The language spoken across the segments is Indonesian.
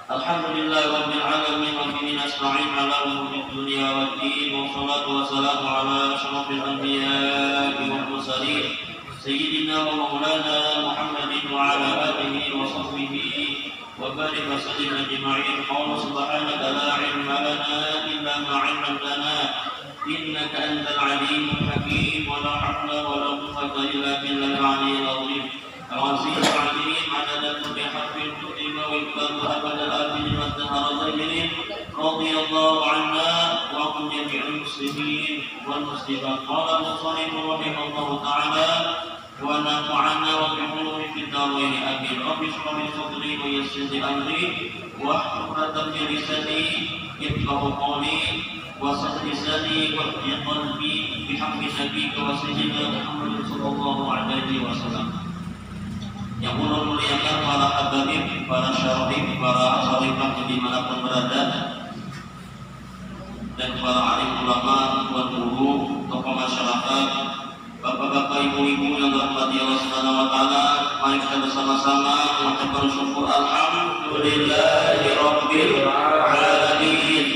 Alhamdulillah rabbil alamin wa bihi nasta'in ala umuri dunya waddin wa salatu wa salamu ala asyrafil anbiya'i wal mursalin sayyidina wa maulana Muhammadin wa ala alihi wa sahbihi wa barik wa sallim ajma'in. Qala subhanaka la ilma lana illa ma 'allamtana innaka antal alimul hakim wa la hawla wa la quwwata illa billahil aliyyil azim. العزيز العليم عدد كل حرف كتب ويكتب أبد الآبدين والدهر الظاهرين رضي الله عنا وعن جميع المسلمين والمسلمات. قال المصنف رحمه الله تعالى ونفعنا وبعلومه في الدارين آمين. رب اشرح لي صدري ويسر لي أمري واحلل عقدة من لساني يفقهوا قولي وصل لساني واهدي قلبي بحق نبيك وسيدنا محمد صلى الله عليه وسلم. Yang Allah muliakan para habaib, para syarif, para asharifah dimanapun berada, dan para alim ulama, tuan guru, tokoh masyarakat, bapak-bapak, ibu-ibu yang dirahmati Allah Subhanahu wa taala, mari kita bersama-sama mengucapkan syukur alhamdulillahi rabbil alamin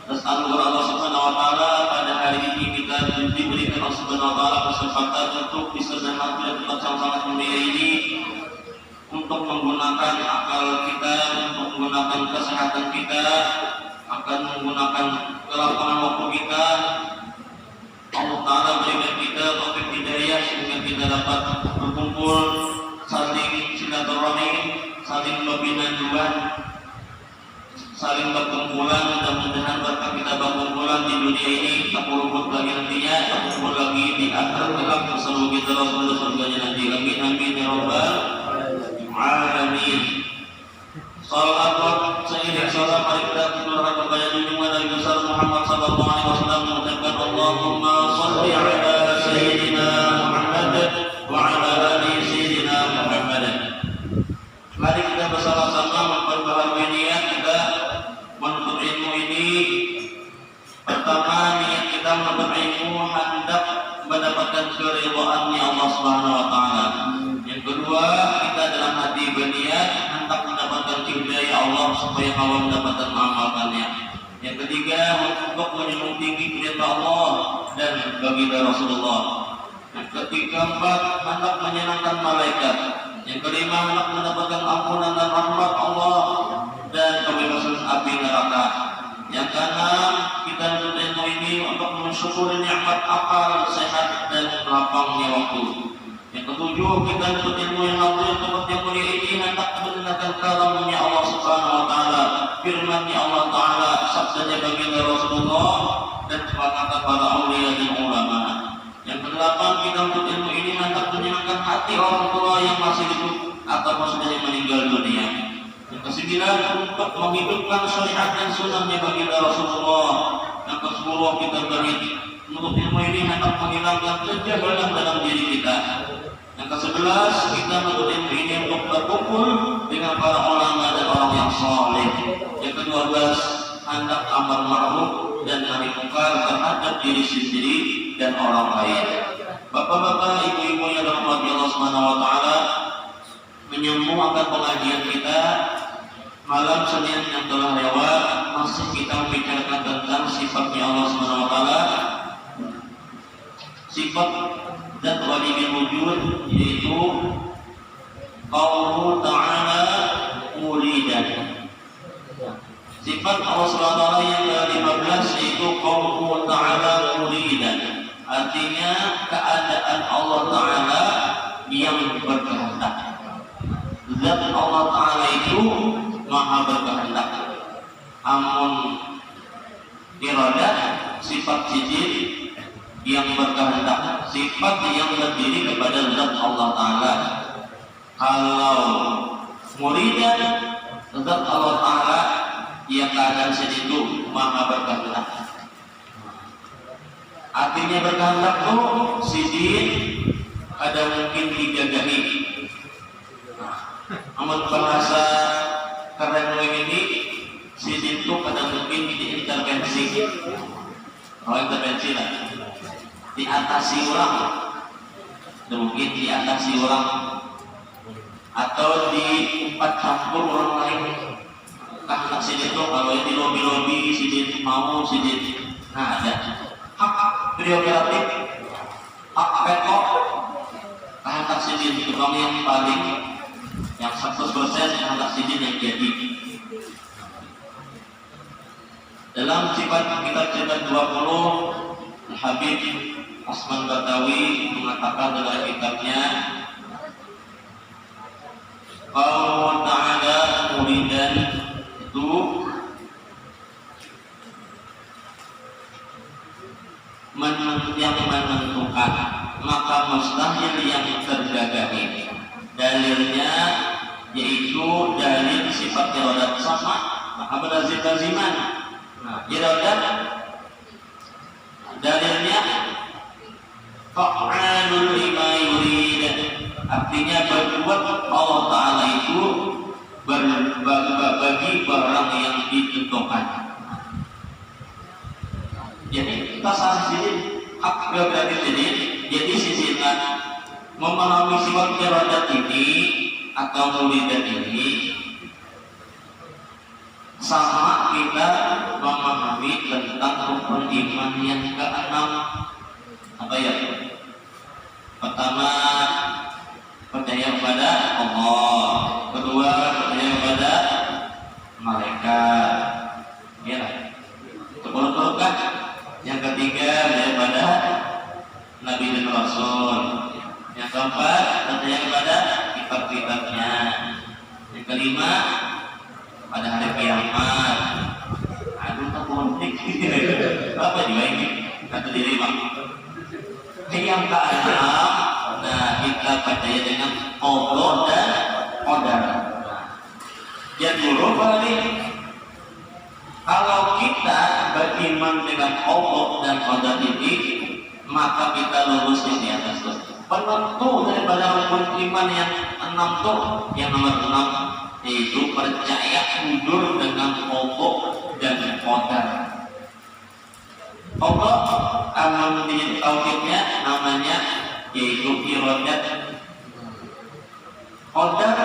atas anugerah Allah Subhanahu wa taala. Pada hari ini kita diberikan Allah Subhanahu wa taala kesempatan untuk bisa hadir di tempat yang sangat mulia ini, untuk menggunakan akal kita, untuk menggunakan kesehatan kita, akan menggunakan kelapangan waktu kita. Allah Ta'ala berikan kita taufik hidayah sehingga kita dapat berkumpul, saling silaturahmi, saling membina juan, saling berkumpulan. Mudah-mudahan berkat kita berkumpulan di dunia ini tak berubah lagi nantinya, tak berubah lagi di akhirat kelak bersama kita Rasulullah surganya nanti. Amin amin ya rabbal alamin. Salawat sayyidina salam mari kita turunkan kepada junjungan Nabi besar Muhammad sallallahu alaihi wasallam, mengucapkan Allahumma shalli ala sayyidina Muhammad wa ala ali sayyidina Muhammad. Mari kita bersama-sama memperbaharui niat kita menuntut ilmu ini. Pertama, niat kita menuntut ilmu hendak mendapatkan keridhaan Allah Subhanahu wa taala. Yang kedua, kita dalam hati berniat hendak mendapatkan hidayah Allah supaya kawan mendapatkan mengamalkannya. Yang ketiga, untuk menjunjung tinggi perintah Allah dan baginda Rasulullah. Yang keempat, hendak menyenangkan malaikat. Yang kelima, hendak mendapatkan ampunan dan rahmat Allah dan kebebasan api neraka. Yang keenam, kita menuntut ini untuk mensyukuri nikmat akal, sehat dan lapangnya waktu. Yang ketujuh, kita menuntut ilmu yang hadir tempat yang mulia ini hendak mendengarkan kalamnya Allah Subhanahu wa taala, firman-Nya Allah taala, sabdanya baginda Rasulullah dan kata para aulia dan ulama. Yang kedelapan, kita menuntut ilmu ini hendak menyenangkan hati orang tua yang masih hidup atau sudah meninggal dunia. Yang kesembilan, untuk menghidupkan syariat dan sunnahnya baginda Rasulullah. Yang kesepuluh, kita menuntut ilmu ini hendak menghilangkan kejahatan dalam diri kita. Yang ke-11, kita menuntut ilmu ini untuk berkumpul dengan para ulama dan orang yang saleh. Yang ke-12, hendak amar ma'ruf dan nahi munkar terhadap diri sendiri dan orang lain. Bapak-bapak, ibu-ibu yang dirahmati Allah Subhanahu wa taala, menyambung akan pengajian kita malam Senin yang telah lewat, masih kita membicarakan tentang sifatnya Allah Subhanahu wa taala, sifat dan wajibul wujud, yaitu qauluhu ta'ala muridan. Sifat Allah Subhanahu wa taala yang ke-15 yaitu qauluhu ta'ala muridan. Artinya keadaan Allah taala yang berkehendak. Zat Allah taala itu maha berkehendak. Amun iradah, sifat sijil yang berkehendak, sifat yang berdiri kepada zat Allah taala. Kalau muridan, zat Allah taala yang keadaan itu maha berkehendak. Artinya berkehendak itu sidin ada mungkin digagahi. Amun bahasa keren ini sidin itu ada mungkin diintervensi. Oh, intervensi lah. Diatasi orang, mungkin diatasi orang, atau diumpat campur orang lain. itu kalau di lobi sidin mau sidin. Nah ada hak prerogatif, hak veto, hak sidin itu kamu yang paling yang 100% hak sidin yang jadi. Dalam sifat kitab cerita 20, Habib Osman Batawi mengatakan dalam kitabnya, Allah Ta'ala muridan itu yang menentukan, maka mustahil yang tergagari. Dalilnya yaitu dalil sifat iradat sama, maka berlazim-laziman. Nah, iradat dalilnya fa'alul lima yurid, artinya berbuat Allah Ta'ala itu bagi barang yang ditentukan. Jadi kita salah sini hak prerogatif ini. Jadi sisikan memahami sifat iradat ini atau muridat ini sama kita memahami tentang rukun iman yang keenam. Apa ya? Pertama, percaya kepada Allah. Kedua, percaya kepada malaikat. Ya, terus kan? Yang ketiga, percaya kepada Nabi dan Rasul. Yang keempat, percaya kepada kitab-kitabnya. Yang kelima, pada hari kiamat. Aduh, tak politik. Apa juga ini? Kata diri bang. Yang keenam, nah kita percaya dengan Allah dan qadar. Jadi rupanya kalau kita beriman dengan Allah dan qadar ini, maka kita lulus di atas itu. Penentu daripada rukun iman yang 6 tuh, yang nomor 6 yaitu percaya mundur dengan Allah dan qadar. Allah amal di tauhidnya namanya yaitu iradat. Qadar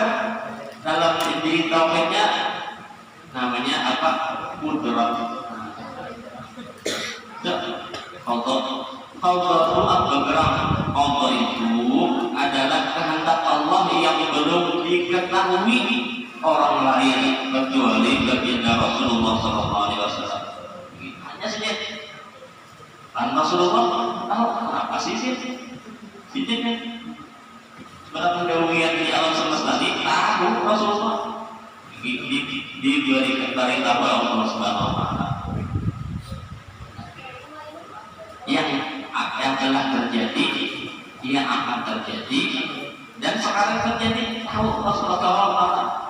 dalam di tauhidnya namanya apa? Qudrat. Allah itu bergerak. Allah itu adalah kehendak Allah yang belum diketahui orang lain kecuali baginda Rasulullah SAW. Hanya saja Rasulullah tahu kenapa sih sidiknya sebenarnya pendahuluan di alam semesta ini tahu Rasulullah diberikan dari tahu Allah Subhanahu Wa Taala yang telah terjadi, yang akan terjadi, dan sekarang terjadi tahu Rasulullah.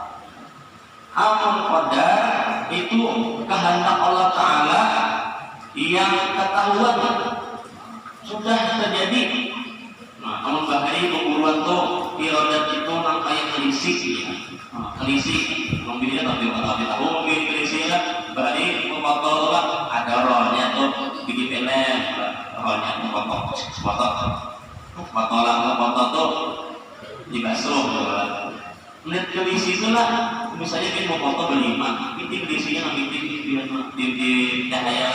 Amal qadar itu kehendak Allah Taala yang ketahuan sudah terjadi. Nah, kalau bahari keburuan tuh iradat itu namanya kelisik ya. Kelisik, mobilnya tapi tahu mobil kelisik bahari memotol ada rohnya tuh bikin film, rohnya memotol tuh dibasuh. Lihat kelisik itu lah, misalnya kita memotol berlima, itu kelisiknya di cahaya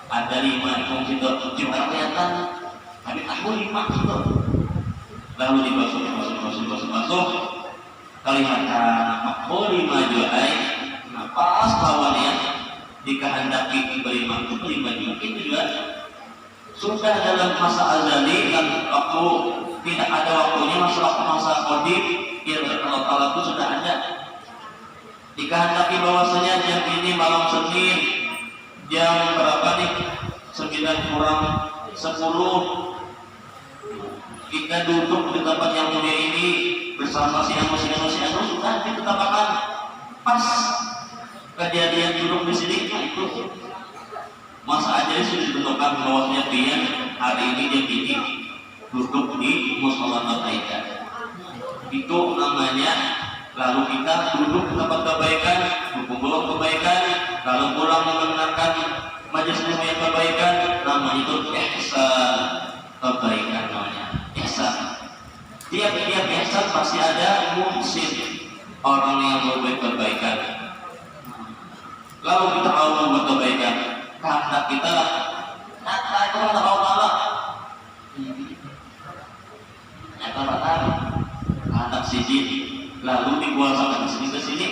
ada 5 ikon situ, cuma kelihatan tapi aku 5 situ, lalu dibasuh kelihatan aku 5 juai. Nah pas lawannya dikehendaki berlima itu juga sudah dalam masa azali dan waktu tidak ada waktunya, masa qadim yang Allah Ta'ala itu sudah ada. Dikehendaki bahwasanya jam ini malam Senin jam berapa nih? 9 kurang 10 kita duduk di tempat yang mulia ini bersama si Anu sudah ditetapkan pas kejadian duduk di sini. Itu masa aja sudah ditentukan bahwasanya dia hari ini dia duduk di mushola Al-Aidah. Itu namanya lalu kita duduk di tempat kebaikan, berkumpul kebaikan, lalu pulang mendengarkan majelis yang kebaikan, namanya itu ihsan. Kebaikan namanya ihsan. Tiap-tiap ihsan pasti ada muhsin, orang yang berbuat kebaikan. Kalau kita mau membuat kebaikan, kehendak kita nyata itu kehendak Allah Ta'ala. Nyata kehendak siji, lalu dikuasakan sini ke sini.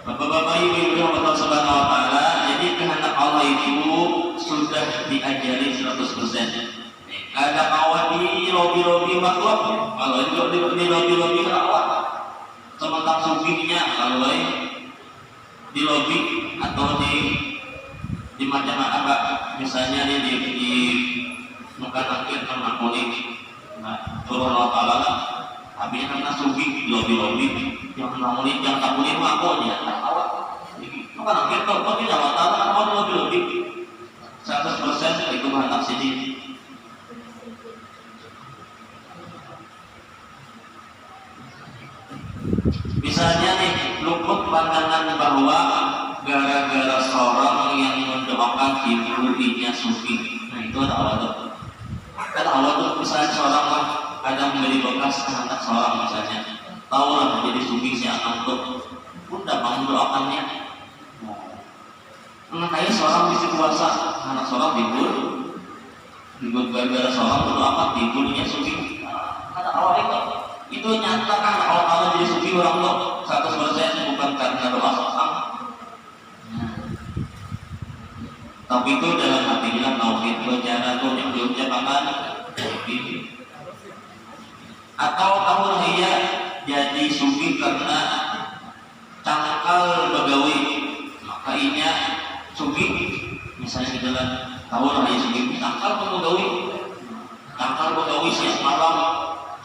Bapak-bapak ibu yang Allah Subhanahu wa Ta'ala, jadi kehendak Allah itu sudah diajari 100%. Ada kawan di lobi-lobi makhluk, kalau di lobi-lobi kerawat, sementara sufinya kalau di lobi atau di macam apa, misalnya di makan akhir karena kuning, nah turun Allah Ta'ala lah, tapi karena sufi di lobi-lobi yang kuning yang tak kuning aku aja, awak, makan akhir kalau tidak Allah Ta'ala apa di lobi-lobi, 100% itu mantap sini. Misalnya nih, luput pandangan bahwa gara-gara seorang yang mendoakan ibunya sufi, nah itu ada awal tuh. Ada awal tuh, misalnya seorang lah ada menjadi bekas anak seorang misalnya, tahu lah menjadi sufi si anak tuh, udah bangun doakannya. Makanya seorang bisa puasa, anak seorang tidur gara-gara seorang mendoakan ibunya sufi, ada awal itu nyatakan Allah jadi suci orang tuh 100% bukan karena doa seorang, tapi itu dalam hati bilang tauhid berjalan tuh yang diucapkan atau tahu dia jadi sufi karena cangkal begawi, maka inya sufi misalnya di jalan tahu dia sufi cangkal begawi siang malam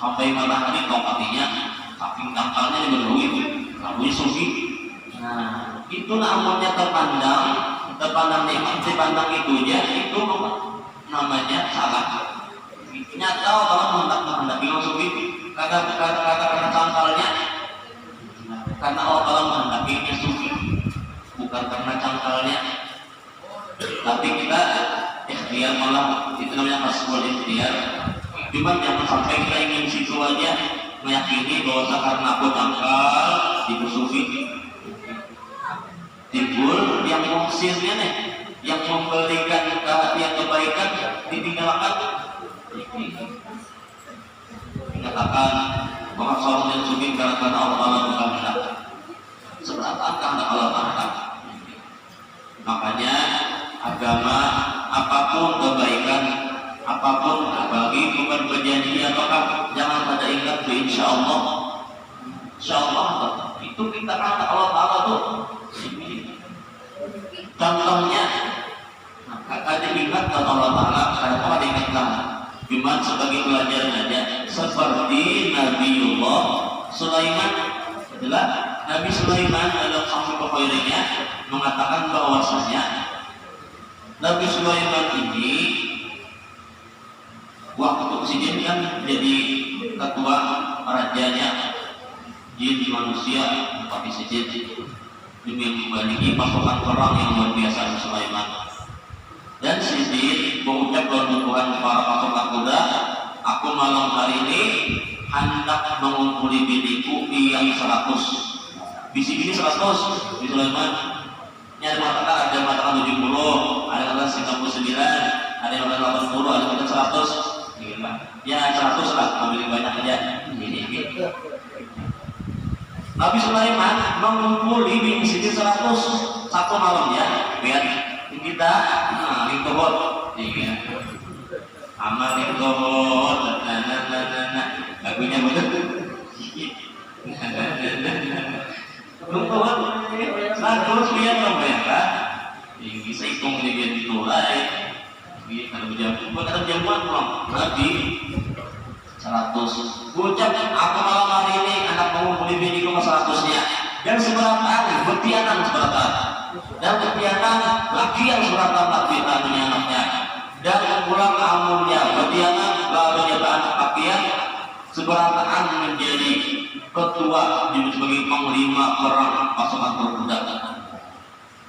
sampai matahari tongkatinya, saking tangkalnya diberui, lalu sufi. Nah, itu namanya terpandang nikmat, dipandang itunya, itu namanya salah. Nyata kalau menghendaki bingung sufi, kata karena tangkalnya, karena Allah menghendakinya sufi, bukan karena tangkalnya. Tapi kita ikhtiar malah itu namanya hasbul ikhtiar. Cuma jangan sampai kita ingin situ aja meyakini bahwa karena aku tangkal di sufi timbul yang mengusirnya nih, yang memberikan yang kebaikan ditinggalkan. Mengatakan bahwa seorang yang sufi karena Allah Ta'ala bukan hendak seberapa kehendak Allah Ta'ala. Makanya agama apapun kebaikan, apapun bagi bukan perjanjian apakah jangan pada ingat insya Allah itu kita kata Allah Ta'ala tuh contohnya ada ingat kalau Allah Ta'ala kenapa ada ingatkan cuma sebagai pelajaran aja seperti Nabiullah Sulaiman adalah Nabi Sulaiman dalam sahih Bukhari-nya mengatakan bahwasanya Nabi Sulaiman ini waktu presiden kan jadi ketua rajanya jin di manusia tapi sejid demi membandingi pasukan perang yang luar biasa Sulaiman dan sejid mengucap dalam Tuhan para pasukan kuda aku malam hari ini hendak mengumpuli bidiku yang 100 bisi 100 di Sulaiman yang mengatakan ada mengatakan 70 ada yang mengatakan 99 ada yang mengatakan 80 ada yang mengatakan 100 ya 100 lah, ambil banyak aja. Nabi Sulaiman mengumpuli bisi 100 satu malam ya, biar kita lingkuhot, amal lingkuhot, lagunya bener. Lingkuhot 100 biar membayar, bisa hitung dia ditulai. Kalau jamuan Nabi 100 ucap aku malam hari ini anak mengumpuli bini 100-nya dan seberapa betianan seberapa dan betianan laki yang seberapa laki anaknya dan pulang ke amunnya betianan lalu nyata anak pakian seberapaan menjadi ketua sebagai panglima perang pasukan berkuda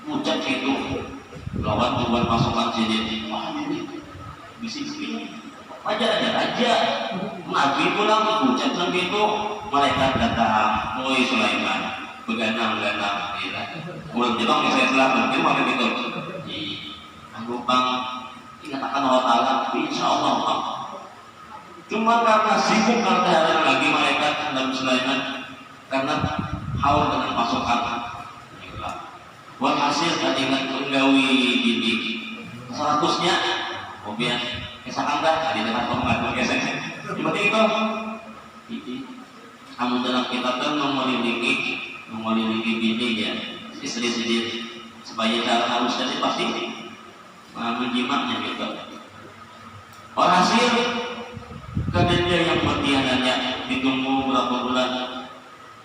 ucap itu lawan tuan pasukan sini bisik-bisik aja Nabi pulang ucap dan itu malaikat datang, Woi Sulaiman, beganang gitu. Ulang Jepang saya selatan, itu mana gitu? Di Anggupang, dikatakan Allah Taala, insya Allah. Cuma karena sibuk karena lagi malaikat Nabi Sulaiman, karena haul dengan pasukan. Walhasil tadikan penggawi ini 100-nya, kemudian kesakan dah di dekat pembantu gesek. Seperti itu. Kamu dalam kita kan memiliki bini ya, istri supaya cara harusnya sih pasti menjimatnya gitu. Walhasil kerja yang berkhianatnya ditunggu berapa bulan.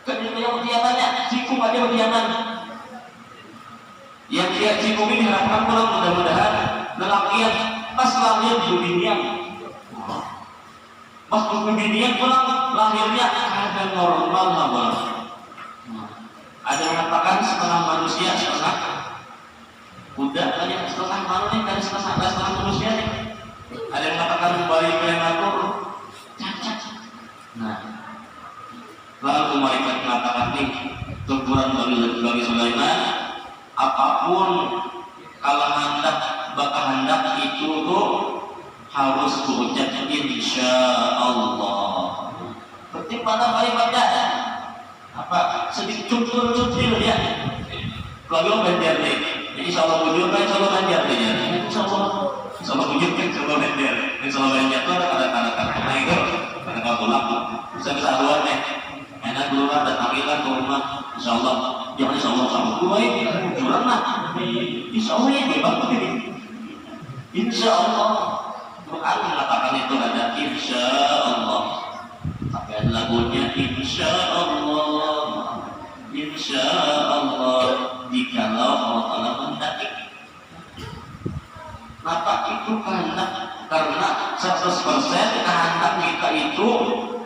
Kerja yang berkhianatnya, cikung aja berkhianat. Yang dia cikung ini harapkan pulang mudah-mudahan lelakian pas lahir di dunia. Pas dunia pulang lahirnya ada normal lah. Ada yang mengatakan setengah manusia setengah kuda, ada yang setengah manusia dan setengah manusia. Ada yang mengatakan bayi prematur cacat. Nah, lalu malaikat mengatakan nih teguran bagi Sulaiman, apapun kalau hendak itu tuh harus berucap insya Allah. Seperti pada kalimatnya apa sedikit cucil ya. Kalau banjar nih, jadi insya Allah bujur kan insya Allah banjar nih ya. Insya Allah bujur kan insya Allah banjar. Insya Allah banjar tuh ada kata-kata itu, kata-kata pulang. Bisa haluan nih. Enak dulu ada panggilan ke rumah. Insya Allah, jangan insya Allah sama gue ini curang lah. Insya Allah ya dia bagus ini. Insya Allah. Quran mengatakan itu ada insya Allah. Tapi ada lagunya insya Allah, insya Allah. Jikalau Allah Taala menghendaki. Maka itu karena 100% kehendak kita itu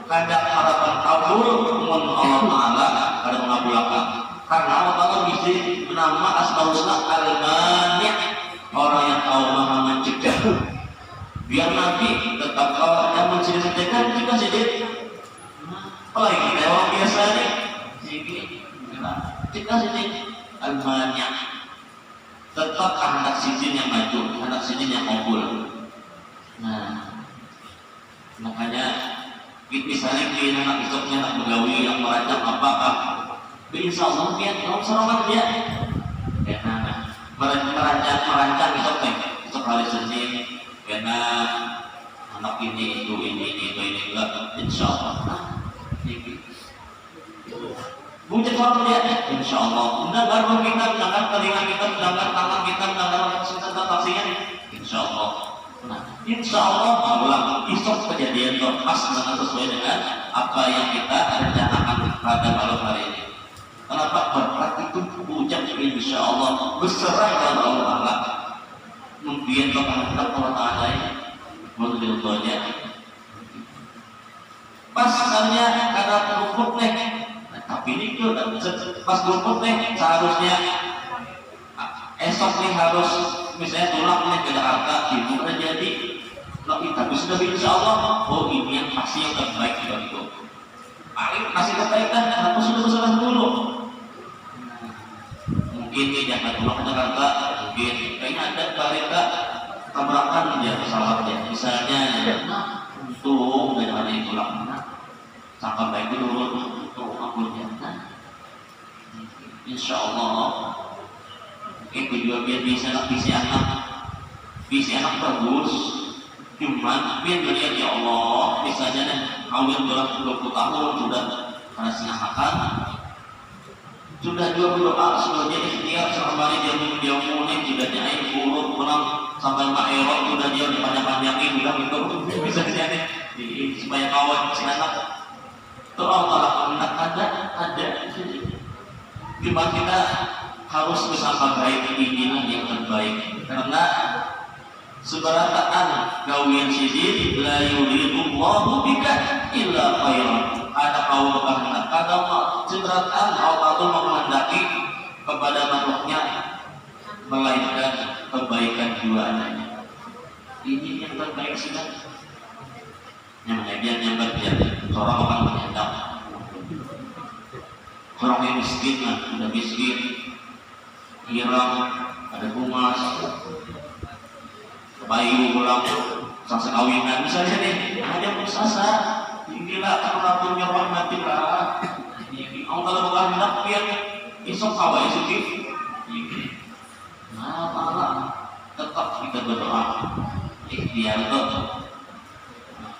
kadang harapan kabul mun Allah Taala kada mengabulkan. Karena Allah Taala bisa nama Asmaul Husna Al-Mani', orang yang tahu Maha mencegah. Biar Nabi tetap kau yang menceritakan juga sedikit. Apalagi kita orang biasa nih, kita sedikit Al-Mani', tetap anak sidin yang maju, anak sidin yang kabul. Nah, makanya misalnya kita anak isoknya anak begawi yang merancang apa-apa, insya Allah dia kalau seorang dia, merancang isoknya, isok hari Senin. Karena anak ini itu enggak, insya Allah. Bukan orang dia, insya Allah. Benar baru kita mendengar telinga kita, mendengar tangan kita, mendengar tentang taksinya, insya Allah. Nah, insya Allah ulang isok kejadian pas dengan sesuai dengan apa yang kita rencanakan pada malam hari ini. Kenapa berkat itu ucap insya Allah berserah kepada Allah. Mungkin kepada Allah Taala menurut doanya pas misalnya ada kerupuk nih, tapi ini tuh pas kerupuk nih seharusnya esok nih harus misalnya tulang nih ke Jakarta ibu udah jadi tapi sudah insya Allah ini yang pasti yang terbaik itu paling masih terbaik kan aku sudah bersalah dulu. Mungkin dia jangan pulang ke Jakarta, mungkin kayaknya ada mereka tabrakan dia pesawatnya misalnya untuk dengan itu pulang sampai baik dulu untuk akunnya. Insya Allah itu juga biar bisa visi anak bagus. Cuman biar melihat ya Allah misalnya nih kawin 20 tahun sudah masih makan sudah 22 sebelumnya ikhtiar selama dia mulai sudah nyain urut pulang sampai maerot sudah dia panjang-panjangin bilang itu bisa jadi supaya kawan si anak itu Allah ada cuma kita harus bersama baik inilah yang terbaik karena seberataan gawian sidin la yuridullahu bika illa khairan. Ada kaum kehendak, ada seberataan Allah itu menghendaki kepada makhluknya melainkan kebaikan jualannya. Ini yang terbaik sudah. Yang biar seorang orang menyandang orang yang miskin lah, udah miskin, hiram, ada kumas, bayu pulang, sasa kawinan misalnya nih, ada pusasa, gila karena punya rahmati lah. Kalau bukan hendak pian, isok kawai suci. Nah, Allah tetap kita berdoa, ikhtiar itu.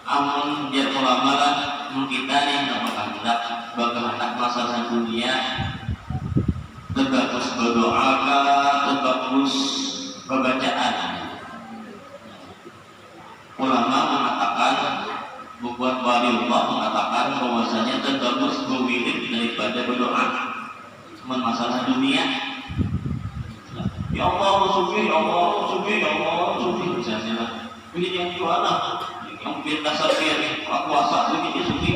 Amun biar ulama lah, kita nih dapat hendak bagaimana masalah dunia, terbagus berdoa, terbagus berbacaan. Ulama mengatakan, bukan waliullah mengatakan bahwasanya terbagus berwirid daripada berdoa. Masalah dunia, ya Allah sufi, ya Allah sufi, ya Allah sufi misalnya lah. Ini yang jualan, yang biar dasar biar kuasa ini dia sufi.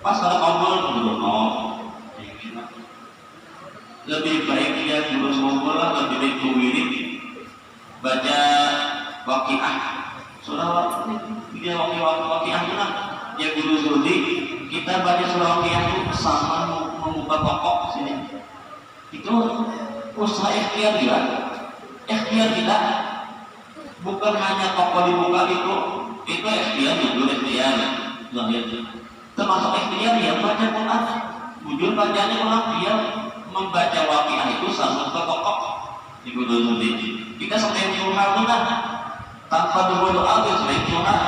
Pas ada kabel berdoa, lebih baik dia terus ngobrol, lebih baik berwirid, baca waqiah. Surah dia waqiah mana? Dia guru Zudi, kita baca surah waqiah itu sama membuka pokok sini. Itu usaha ikhtiar juga. Ikhtiar kita bukan hanya toko dibuka itu ikhtiar juga ikhtiar. Termasuk ikhtiar ya baca Quran. Jujur bacanya Quran dia membaca waqiah itu sama membuka pokok di guru Zudi. Kita sampai Tuhan benar. Tanpa berdoa selain Tuhan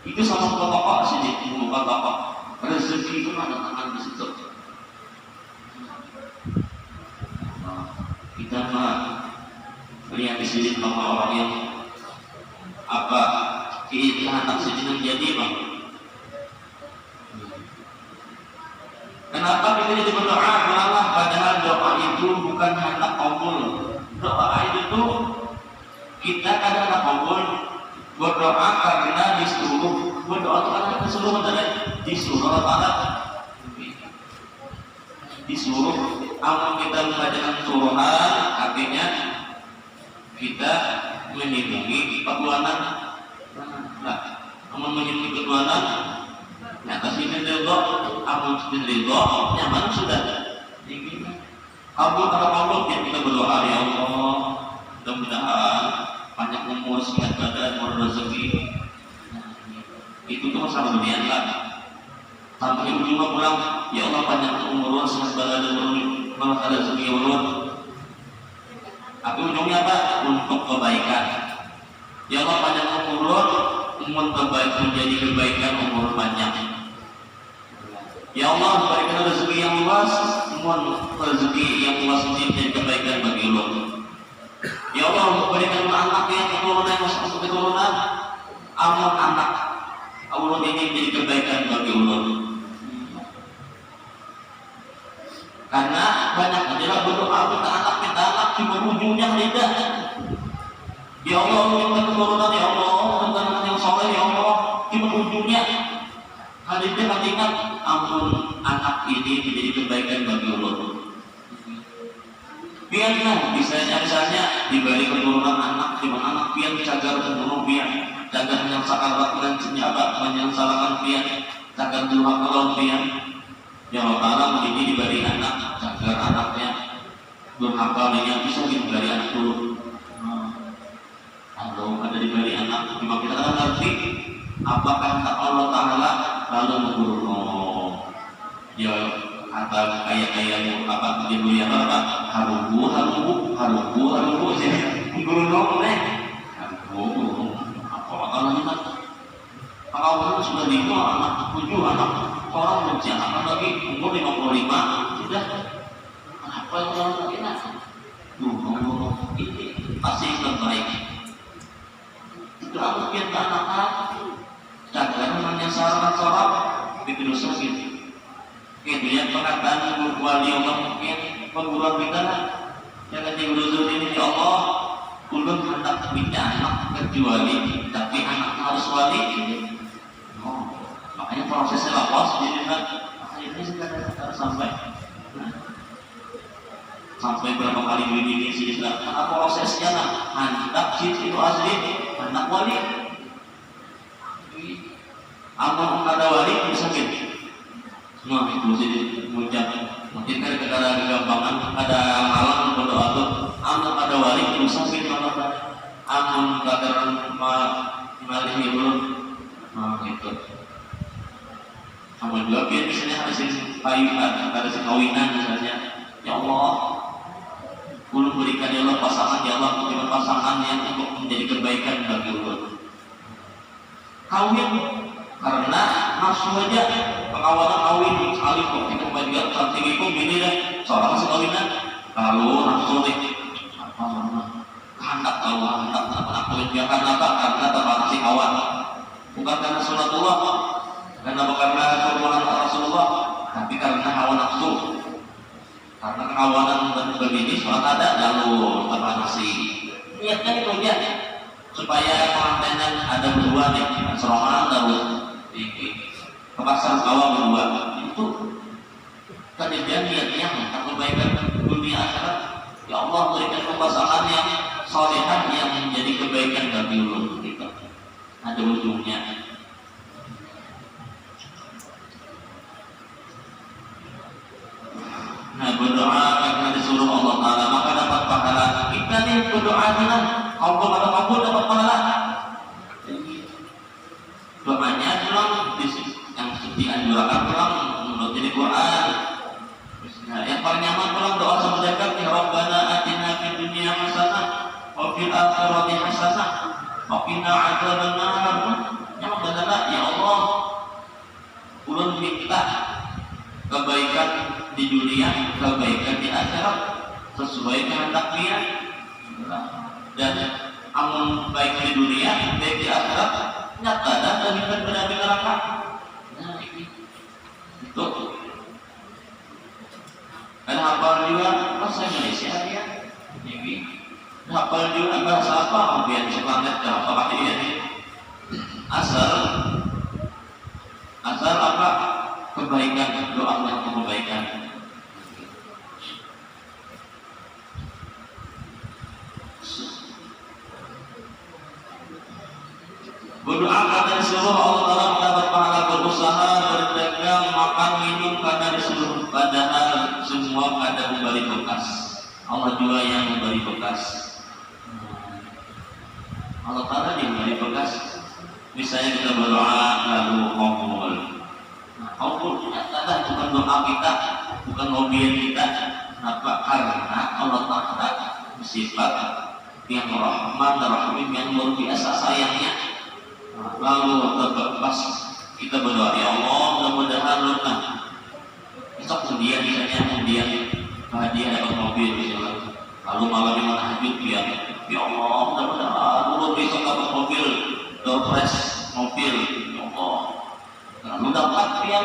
itu sama pokok sini membuka pokok rezeki itu ada tangan di situ. Kita melihat di sini bahwa orang yang apa kita anak sini menjadi bang. Kenapa kita jadi berdoa? Malah padahal doa itu bukan hendak kabul. Doa itu kita kadang kabul berdoa karena disuruh berdoa itu karena disuruh disuruh Allah disuruh amal kita mengajarkan Tuhan artinya kita melindungi ketuhanan. Nah, amal melindungi ketuhanan ya kasih ridho amal ridho nyaman sudah kabul kalau kabul kita berdoa ya Allah mudah-mudahan banyak umur, sehat badan, umur rezeki. Itu tuh masalah dunia lah. Sampai ujungnya pulang, ya Allah banyak umur, sehat badan, umur rezeki umur. Tapi ujungnya apa? Untuk kebaikan. Ya Allah banyak umur kebaikan menjadi kebaikan umur banyak. Ya Allah berikan rezeki yang luas, umur rezeki yang luas menjadi kebaikan bagi Allah. Ya Allah berikan anak yang keturunan yang masuk keturunan amal anak Allah ini menjadi kebaikan bagi Allah. Karena banyak adalah berdoa minta anak cuma ujungnya lidah. Ya Allah minta keturunan ya Allah keturunan yang soleh ya Allah cuma ujungnya hadisnya ingat ampun anak ini menjadi kebaikan bagi Allah. Biarlah misalnya dibalik keturunan anak cuma anak pian cagar membunuh pian cagar menyelesaikan dan senjata menyelesaikan pian cagar durhaka lawan pian yang Allah ini dibalik anak cagar anaknya durhaka yang bisa dibalik anak dulu. Kalau ada dibalik anak cuma kita kan ngerti apakah kata Allah Taala lalu membunuh ya atau kayak apa ibu yang apa harubu jadi guru dong harubu apa kalau kita kalau sudah 5 anak 7 anak orang benci anak lagi umur 55 sudah apa yang orang lagi nak ini pasti yang terbaik itu aku biar anak-anak jangan menyesal sholat itu dosa gitu. Kemudian perkataan wali Allah mungkin perguruan kita yang kecil dulu ini ya Allah ulun hendak punya anak kecuali tapi anak harus wali. Makanya prosesnya lawas jadi akhirnya sudah sampai berapa kali ini sih karena prosesnya hendak itu asli hendak wali. Amal ada wali bisa gitu. Nah itu sih mengucap. Mungkin kan karena kegampangan ada halang berdoa tuh. Amun ada wali berusaha sih kalau amun kadaran mengalih belum. Nah gitu. Amun juga misalnya ada sih payuhan, ada sih kawinan misalnya. Ya Allah, ulun berikan ya Allah pasangan, ya Allah berikan pasangan yang untuk menjadi kebaikan bagi ulun. Kawin karena nafsu aja, pengawalan kawin sekali kok kita juga strategi kok gini deh, seorang masih kawinan lalu nafsu deh apa mana hendak tahu hendak kawin dia karena apa? Karena terbatasi kawan, bukan karena sunatullah, karena bukan karena suruhan Rasulullah, tapi karena hawa nafsu. Karena kawanan dan begini sholat ada lalu terbatasi. Niatnya itu aja supaya pengantinan ada berdua nih, serongan lalu kepasang kawan berdua itu kejadian niatnya untuk kebaikan dunia akhirat. Ya Allah berikan pasangan yang salehah yang menjadi kebaikan bagi ulun kita. Ada ujungnya. Nah berdoa karena disuruh Allah Ta'ala maka dapat pahala. Kita nih berdoa dengan Allah atau kabul dapat pahala. Doanya pulang yang dianjurkan pulang menurut jadi Quran. Nah, yang paling nyaman pulang doa sama dekat ya Rabbana atina fid dunya hasanah wa fil akhirati hasanah wa qina adzabannar. Yang benar ya Allah ulun minta kebaikan di dunia, kebaikan di akhirat sesuai kehendak Dia. Dan amun baik di dunia, baik di akhirat, nyata dan terlibat berada neraka. Nah ini itu. Ada hafal juga bahasa Indonesia dia. Ini hafal juga bahasa apa? Biar semangat apa pakai dia. Asal apa? Kebaikan, doa untuk kebaikan. Berdoa karena disuruh Allah Ta'ala mendapat pahala berusaha, berdagang, makan, minum karena disuruh. Padahal semua ada memberi bekas. Allah juga yang memberi bekas. Allah Ta'ala yang memberi bekas. Misalnya kita berdoa lalu kabul. Allah ternyata bukan doa kita, bukan hobi kita. Kenapa? Karena Allah Ta'ala bersifat yang Rahman dan Rahim yang luar biasa sayangnya. Lalu pas kita berdoa ya Allah mudah-mudahan lupa besok kemudian bahagia dapat mobil misalnya. Lalu malam di mana tahajud ya Allah mudah-mudahan lu besok dapat mobil dompres mobil ya Allah. Lalu dapat ya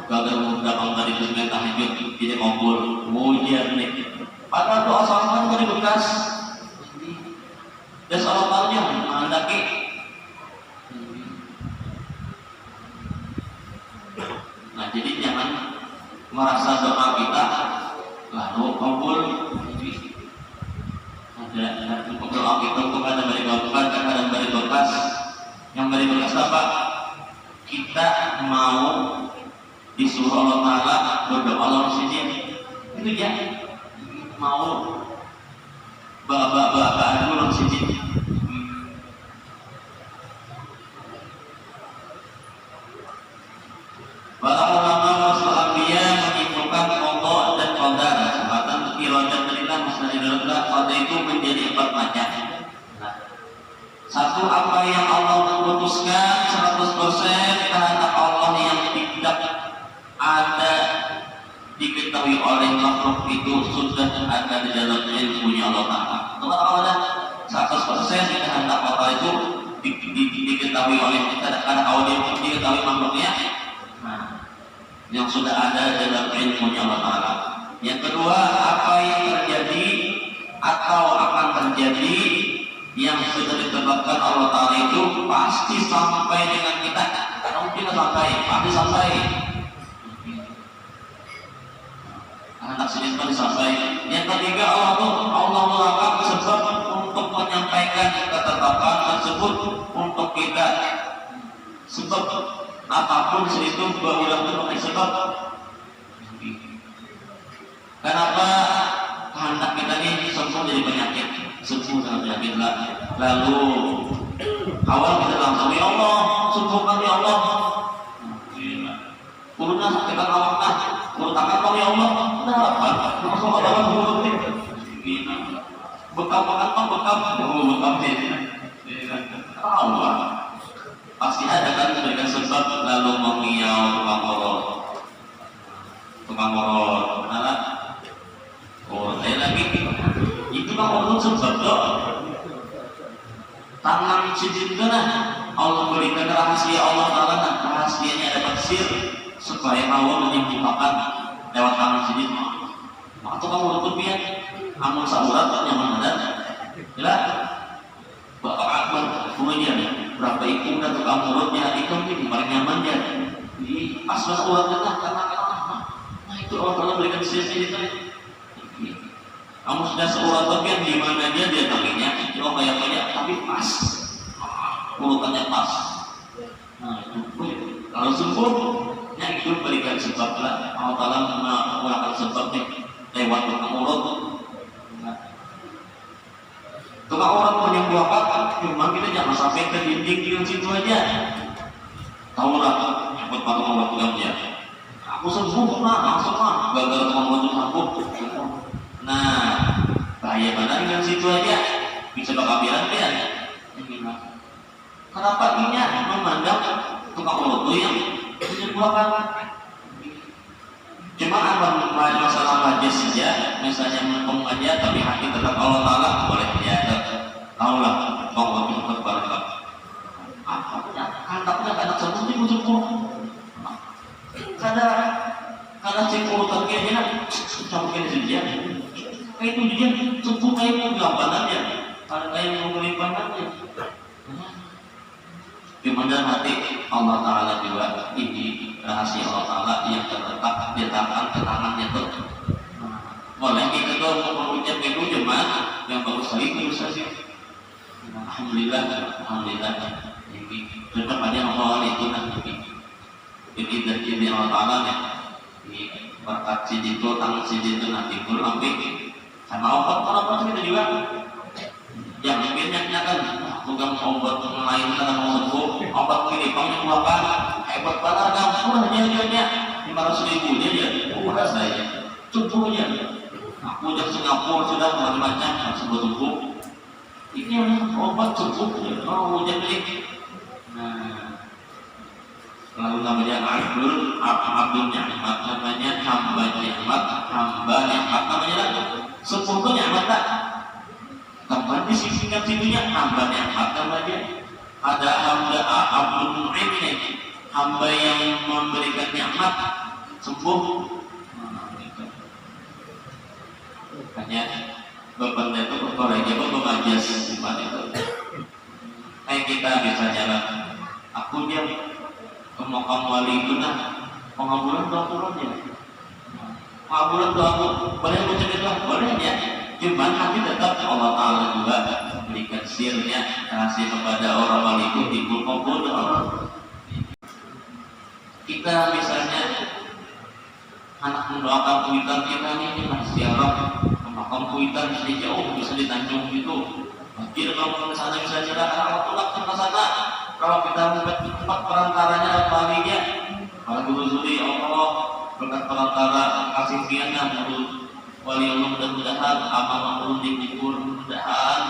gagal dapat dari sesuai tahajud tidak kabul ujian nih. Padahal doa salat dari bekas dan salatnya menghendaki. Nah jadi jangan merasa doa kita lalu kabul. Ada doa kita untuk ada beri bekas, ada beri bekas. Yang beri bekas apa? Kita mau disuruh Allah Ta'ala berdoa lawan sujud. Itu ya mau bapak dulu lawan sujud. Para ulama wasallamiyah menyimpulkan qada dan qadar. Kesempatan iradah terilah masalah iradah qada itu menjadi 4 macam. Satu apa yang Allah putuskan 100% kehendak Allah yang tidak ada diketahui oleh makhluk itu sudah ada di dalam ilmunya Allah Ta'ala. Kalau ada 100% kehendak Allah itu diketahui oleh kita, karena Allah diketahui makhluknya. Yang sudah ada dalam ilmunya Allah Ta'ala. Yang kedua, apa yang terjadi atau akan terjadi yang sudah ditetapkan Allah Ta'ala itu pasti sampai dengan kita. Karena mungkin pasti sampai. Karena taksir pasti sampai. Yang ketiga, Allah melakukan sebab untuk menyampaikan ketetapan tersebut untuk kita. Sebab apapun itu berulang itu pakai sebab. Kenapa kehendak kita ini sembuh dari penyakit, sembuh dari penyakit lah. Lalu awal kita langsung ya Allah, sembuhkan ya Allah. Kuruna kita awakna, kurutakan ya Allah. Kenapa? Langsung ke dalam mulut ini. Bekam makan bekam Allah. Pasti ada kan memberikan sebab lalu mengiau tukang koror, mana? Oh, saya lagi itu kan Allah sebab doh. Tangan sujud kana Allah berikan rahasia Allah Taala, rahasianya dapat sir supaya Allah menyembuhkan lewat tangan sujud. Maka tukang koror pian amun saurat nyaman ada. Jelas. Bapak Akbar kemudian berapa ikut dan tukang urutnya itu mungkin paling nyaman ya di pas uratnya karena nah itu Allah Taala berikan sisi itu. Kamu sudah seurat bagian di mana dia tanginya itu banyak tapi pas urutannya pas. Nah itu kalau sempurna itu berikan sebab lah Allah Taala menggunakan sebabnya lewat tukang urut. Tukang orang menyembuhkan, cuma kita jangan sampai ke dinding di situ aja. Tahu lah, nyebut patung Allah tugasnya. Aku sembuh lah, langsung lah, gagal tukang orang itu sembuh. Nah, bahaya mana dengan situ aja, bisa bakabiran ya. Kenapa ini memandang tukang orang itu yang menyembuhkan? Cuma apa masalah majlis saja, misalnya menghukum aja, tapi hati tetap Allah Taala boleh dia. Taulah bahwa itu berbarakah. Apa anaknya anak seperti itu Karena cekul terkena sampai dia. Itu dia cukup kayak gambarannya. Ada kayak mengelipannya. Di mana hati Allah Taala juga ini rahasia Allah Taala yang terletak di tangannya itu. Boleh kita tuh mengucap itu jemaah yang bagus sekali itu saja. Alhamdulillah. Ini tetap aja Allah itu nanti. Ini dari Allah Taala ya. Ini berkat sidi itu tangan sidi itu nanti pun ambil sama obat kalau kita juga. Yang akhirnya kan bukan obat lain karena mau sembuh obat ini pangnya bukan hebat banget kan murahnya 500.000 dia murah saya tubuhnya aku udah Singapura sudah macam-macam sembuh tubuh ini obat tubuh mau jadi lalu namanya Abdul Ni'mat namanya hamba Ni'mat namanya sempurna Ni'mat tak tempat disingkat situnya hamba Ni'mat namanya ada hamba Abdul Mu'min hamba yang memberikan nikmat sembuh hanya beban itu berkoranya mengajar iman itu kayak kita misalnya lah aku dia ke makam wali itu nah pengabulan doa-doanya pengabulan doa boleh baca itu boleh ya cuman hati tetap Allah Taala juga memberikan sirnya kasih kepada orang wali itu dikubur doa kita misalnya anak mendoakan kuitan kita ini masih siarah makam kuitan masih jauh bisa di Tanjung gitu mungkin kalau ke sana bisa jalan kalau pulang ke sana kalau kita tempat perantaranya walinya para guru suri Allah berkat perantara kasih fiannya menurut wali Allah mudah-mudahan amal amal dikubur mudah-mudahan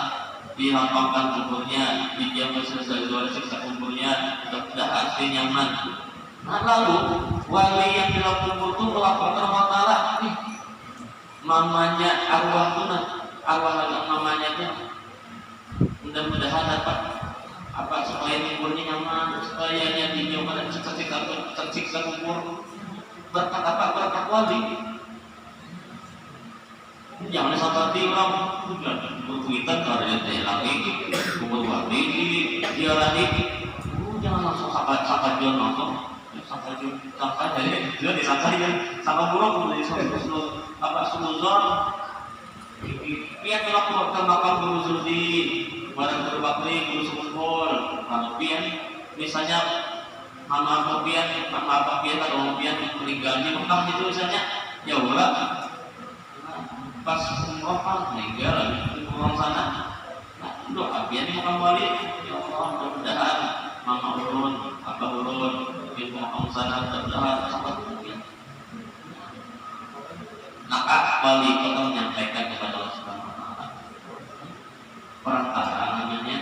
dilapangkan kuburnya dijamin selesai dua siksa kuburnya mudah-mudahan nyaman. Nah lalu wali yang di dalam kubur itu melaporkan Allah Taala nih mamanya arwah itu arwah mamanya itu mudah-mudahan dapat apa supaya kuburnya nyaman supaya yang dijauhkan tersiksa kubur berkat apa berkat wali. Jangan seperti orang berkuitan kalau dia lagi kubur wali dia lagi jangan langsung sahabat dia langsung sampai dari dia disangka dia sama buruk dari sumuzon dia kalau ke makam guru Zuldi barang guru Bakri guru Sumuzbol lalu pian misalnya mama papian atau papian meninggal di Mekah itu misalnya, ya ulah pas umroh kan meninggal di orang sana. Nah, doa biar di Mekah balik, ya Allah mudah-mudahan mama urun, abah urun, di orang sana mudah-mudahan sampai mungkin. Maka wali kita menyampaikan kepada Allah Subhanahu Wa Taala perantara namanya.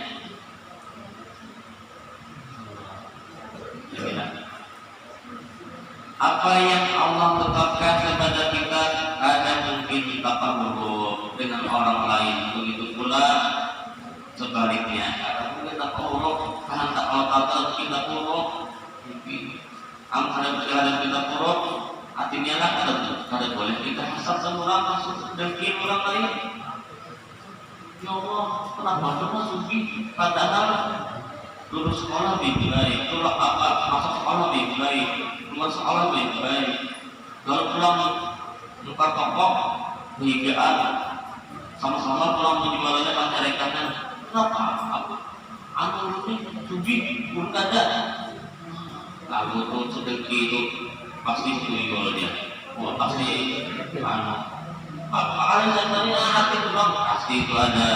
Apa yang Allah tetapkan kepada kita ada mungkin kita taburuk dengan orang lain, begitu pula sebaliknya. Ada mungkin kita buruk karena tak Allah kata kita buruk, ada kita buruk, artinya lah kada boleh kita hasad sama orang, masuk dengki orang lain. Ya Allah, kenapa cuma sugi? Padahal lulus sekolah baik-baik, tolak apa, masuk sekolah baik-baik, keluar sekolah baik-baik, lalu pulang tukar toko, kehigaan, sama-sama pulang penjualannya pancarekanan. Kenapa? Anu ini sugi, pun ada. Lalu tuh sedengki itu pasti tuyul dia, wah pasti anu. Kalian tadi hati itu bang, pasti itu ada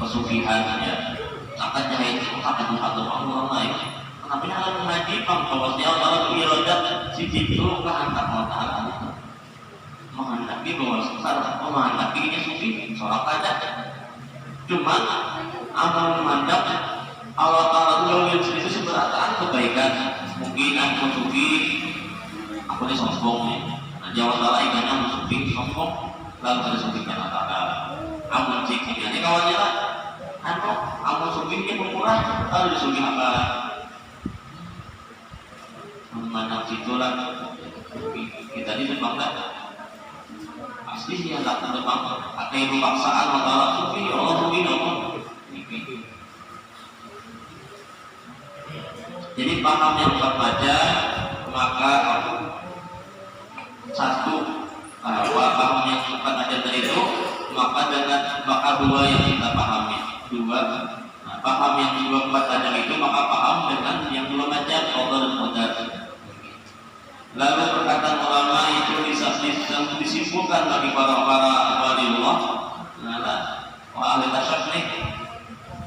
pesugihannya. Akan jahit itu akan mengatur Allah lain. Kenapa hal mengaji bang? Bahwa dia Allah berirodat si itu kehendak Allah Taala menghendaki bahwa sekarang menghendakinya sufi sholat aja. Cuma amal memandang Allah Taala itu seberataan kebaikan. Mungkin aku sufi, aku ini sombong nih. Nah, Jawa Taala ikannya aku sufi sombong. Lalu ada sufi kan antara amun cik ini kawannya lah. Amun sufi ini berkurang. Lalu sufi apa? Memandang situ lah. Kita ini sebangga. Pasti dia tak terbang. Ada yang paksaan Allah sufi. Allah sufi dong. Jadi paham yang terbaca maka satu paham yang tepat ada dari itu maka dua yang kita pahami paham yang dua kuat ada itu maka paham dengan yang belum aja Allah dan qadar. Lalu perkataan ulama itu disimpulkan bagi para waliullah ahli tasyaf nih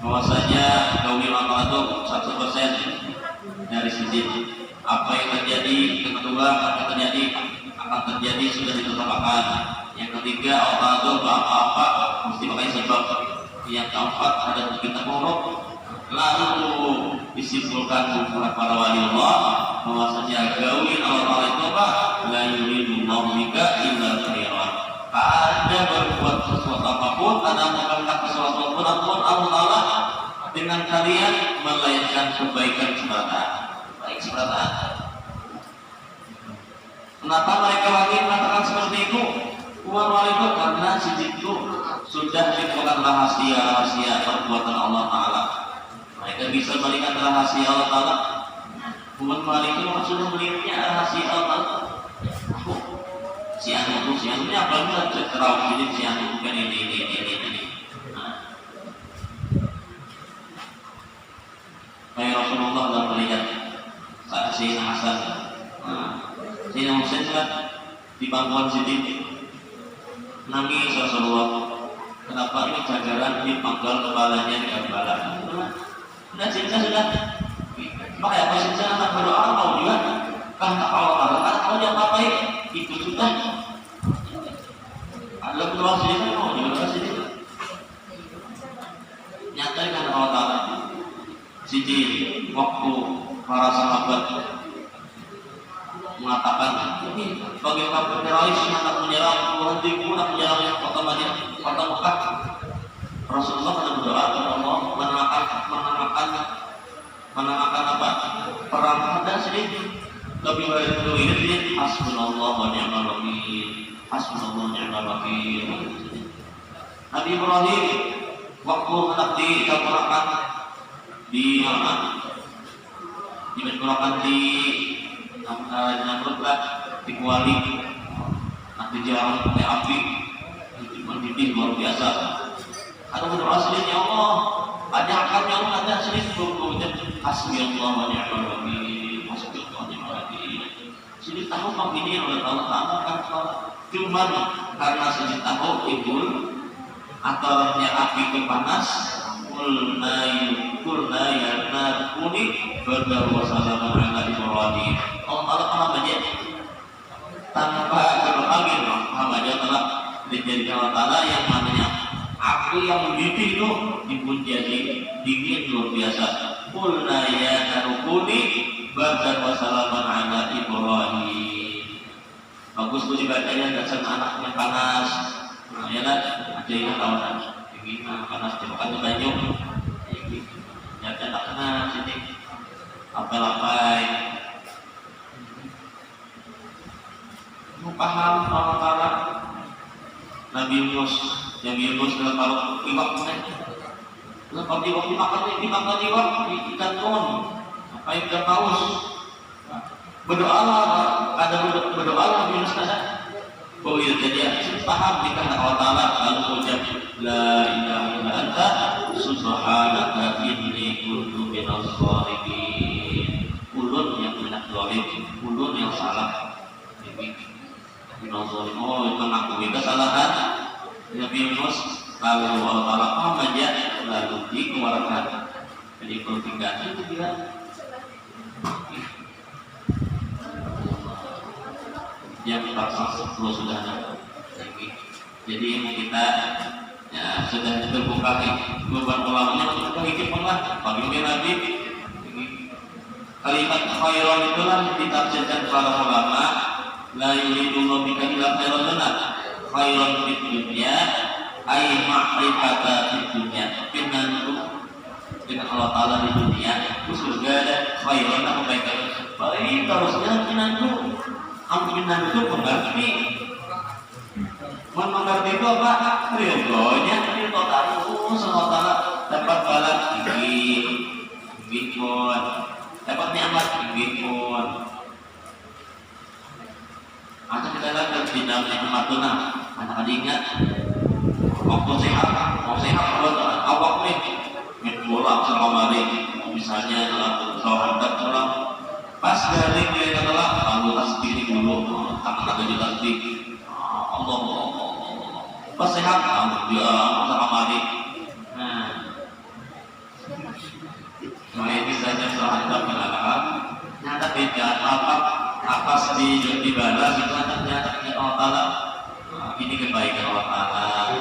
bahwasanya gauli ulama itu 100% dari sisi apa yang terjadi, yang kedua apa yang akan terjadi sudah ditetapkan. Yang ketiga Allah itu apa mesti pakai sebab. Yang keempat ada kita buruk. Lalu disimpulkan oleh para waliullah bahwasanya gauli Allah itu apa? La yuridu bika illa khairan. Ada berbuat sesuatu apapun, ada mengangkat sesuatu apapun Allah Taala dengan kalian melainkan kebaikan semata. Baik semata. Kenapa mereka lagi mengatakan seperti itu? Itu karena sisi itu sudah merupakan rahasia perbuatan Allah Taala. Mereka bisa balikan rahasia Allah Taala. Umat Malik itu sudah melihatnya rahasia Allah Taala. Si anu ini apa yang terang jadi si anu bukan ini. Kayak Rasulullah dalam melihat saat Sayyidina Hasan, Sayyidina Husain kan di pangkuan sini nangis Rasulullah. Kenapa ini jajaran dipanggal kepalanya di Karbala? Sudah cinta sudah. Maka apa cinta anak berdoa tahu juga. Karena Allah Taala kan tahu dia apa itu sudah. Ada kedua sini mau juga sini. Nyatakan Allah Taala. Siji waktu para sahabat mengatakan ini bagaimana Quraisy hendak menyerang Tuhan menyerang kota Madinah, kota Mekah. Rasulullah pada berdoa kepada Allah menangkan apa? Perang ada sedikit. Lebih baik dulu ini hasbunallah wa ni'mal wakil. Hasbunallah wa ni'mal wakil. Nabi Ibrahim waktu hendak dikabulkan di mana? Dibenturakan di Namrud di Kuali, nanti jalan pakai api, mendidih luar biasa. Ada berdoa sendiri ya Allah, ada akan yang ada sendiri berdoa hasbi Allah wa ni'mal wakil. Sujud tahu kok ini yang Allah Ta'ala kan cuman karena sujud tahu ibul atau api ke panas kulna yarna kuni berdawa wassalamu ala Ibrahim. Allah Ta'ala pernah baca tanpa berpanggil Muhammad telah dijadikan Allah Ta'ala yang namanya api yang mendidih itu dipunjadi dingin luar biasa. Kulna yarna kuni berdawa wassalamu ala Ibrahim. Bagus tuh dibacanya dasar anaknya panas. Nah, ya kan? Ada yang tahu kan? Ini panas dimakan banyu. Ya kan tak kena sini. Apa-apai. Mau paham kalau Nabi Yunus kalau iwak mana? Kalau iwak dimakan iwak ikan ton. Apa ikan paus? Berdoalah, berdoalah Yunus kata. Oh iya jadi paham di kata Allah Ta'ala lalu ucap la ilaha illa anta subhanaka inni kuntu minaz zalimin. Ulun yang benar zalim, ulun yang salah. Minaz zalimin. Oh itu mengakui kesalahan Nabi Yunus. Lalu Allah Ta'ala paham aja lalu dikeluarkan. Jadi pertinggaan itu dia. Yang 410 sudah ada. Jadi kita ya sudah terbuka beban ulamanya untuk berhikmah bagi Nabi. Kalimat khairan itulah ditafsirkan para ulama la yuridullahu bika illa khairan dunya. Khairan fid dunya ay ma'rifata fid dunya. Dengan Allah Ta'ala di dunia itu surga ada khairan apa kebaikan. Baik harusnya kinantu ampinan itu mengerti. Mengerti itu apa? Ridhonya, ridho tahu sama Allah dapat balak ini pun dapat nikmat ini pun. Atau kita lihat di dalam nikmatuna, anak ingat waktu sehat buat awak nih, bola selama hari, misalnya dalam sahabat dalam pas dari dia adalah lalu tasbih dulu tangan ada di tasbih Allah pas sehat dia sama mari. Nah main misalnya sahabat mengatakan nyata beda apa dibalas itu nyata Allah Ta'ala. Ini kebaikan Allah Ta'ala.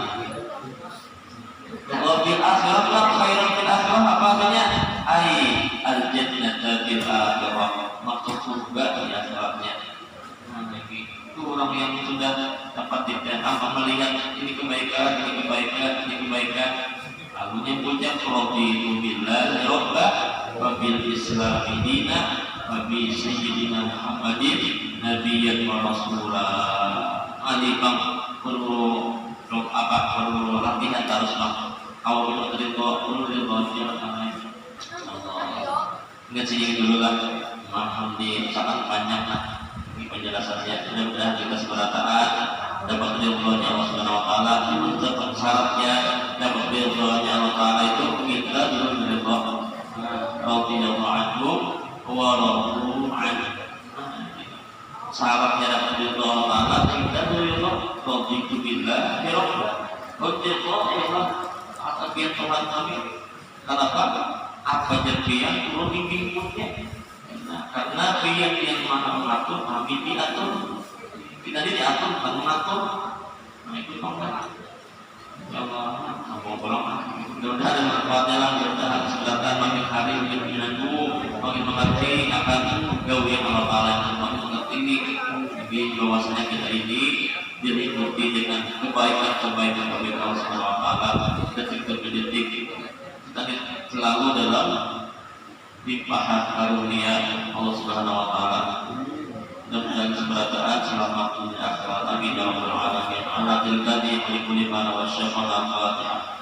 Kalau bil akhirah khairan fil akhirah apa artinya? Ai al-jannatu bil akhirah. Maksud surga di akhiratnya. Nah, itu orang yang sudah dapat melihat ini kebaikan. Lalunya puncak raditu billahi rabba wa bil islami dina wa bi sayyidina Muhammadin nabiyyan wa rasulah. Alifam perlu latihan terus bang. Awal perlu jangan ingat sini dulu lah. Alhamdulillah sangat panjang lah ini penjelasannya. Mudah-mudahan kita seberataan dapat ridhonya Allah Subhanahu Wa Taala. Menentukan syaratnya dapat ridhonya Allah Taala itu kita belum ridho. Radhiyallahu anhum wa radu anhu. Syaratnya dapat ridho Allah Taala kita ridho. Raditu billahi rabba. Ridho Allah atas Tuhan kami. Kenapa? Apa jadian turun bimbingnya? Nah, karena dia yang maha mengatur, kami diatur. Kita diatur, bukan mengatur. Nah itu pokoknya. Ya Allah, mau bolong. Mudah-mudahan ada manfaatnya lah. Mudah-mudahan kesempatan makin hari makin mengerti akan gaul yang Allah Ta'ala yang makin mengerti ini. Jadi bahwasanya kita ini diikuti dengan kebaikan bagi Allah Subhanahu Wa Taala detik demi detik. Kita selalu dalam limpahan karunia Allah Subhanahu Wa Taala dan seberataan selamat dunia akhirat. Amin ya rabbal alamin. Ala tilkadi kulli mana wa syafa'al Fatihah.